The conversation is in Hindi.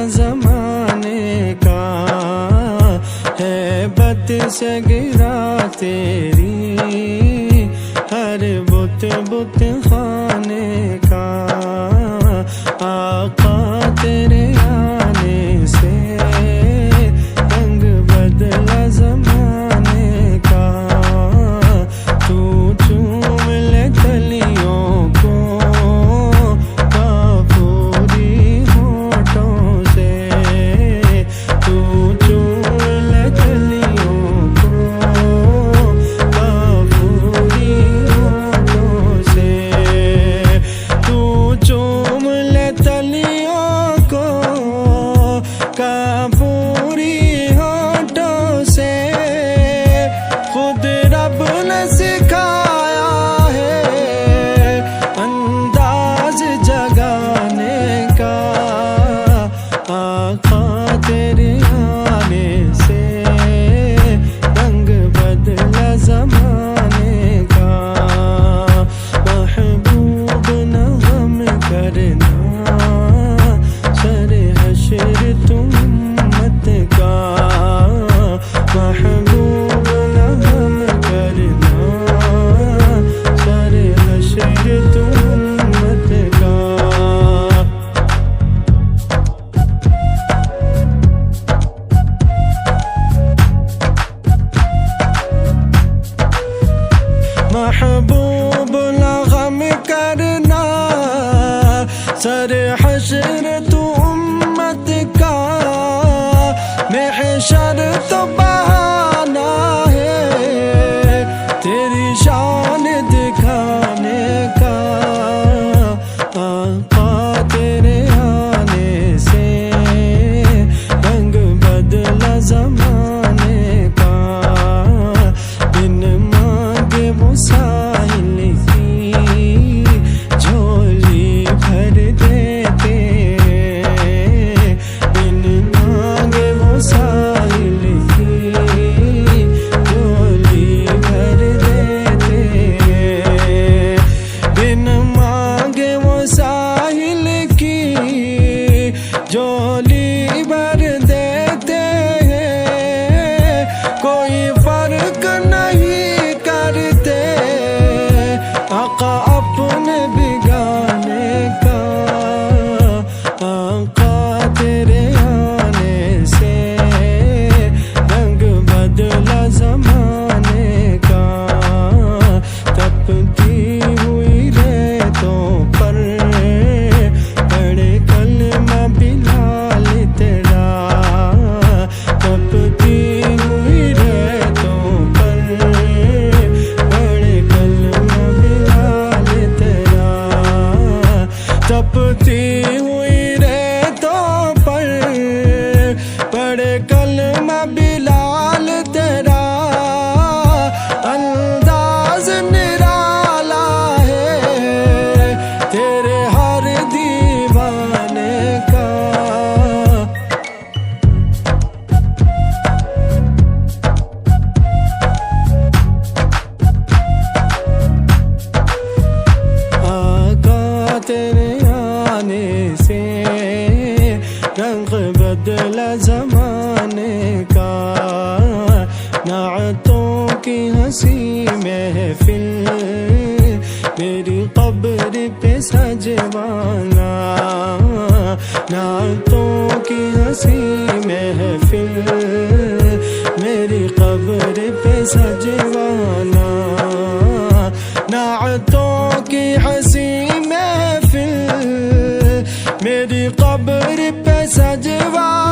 जमाने का है, बत से गिरा तेरी हर बुत बुत खाने का। आका तेरे आने से रंग बदला जमाने का। तू चूम ले कलियों को काफूरी होठों से। तू चूम ले कलियों को काफूरी होठों से। तू चूम ले तलियों को काफूरी होठों से। खुद रब ने सिखाया है अंदाज जगाने का। आका तेरे आने से रंग बदला जमाने का। महबूब न गम करना सरे हश्र तुम उम्मत का। महबूब न गम करना सरे हश्र तुम उम्मत का। महबूब न गम करना सर हश्र तू उम्मत का। महशर तो बहाना है तेरी शान दिखाने का। आका तेरे आने से रंग बदला जमाने का। बिन मांगे वो साहिल की झोली भर देते। बिन मांगे वो साहिल की झोली भर देते। बिन मांगे वो साहिल की झोली भर देते हैं। कोई फर्क नहीं करते आका अपने बिगाने का। आका तेरे आने से रंग बदला जमाने का। तपती हुई रेतों पर पड़े कलमा बिलाल तेरा। तपती हुई रेतों पर पड़े कलमा बिलाल तेरा। तपती हुई रेतों पर पड़े कलमा बिलाल तेरा। अंदाज निराला है तेरे हर दीवाने का। आका तेरे आने से रंग बदला जमाने का। नाअतों की हंसी महफिल मेरी कब्र पे सजवाना। नाअतों की हंसी महफिल मेरी कब्र पे सजवाना। नाअतों की हंसी महफिल मेरी कब्र पे सजवाना।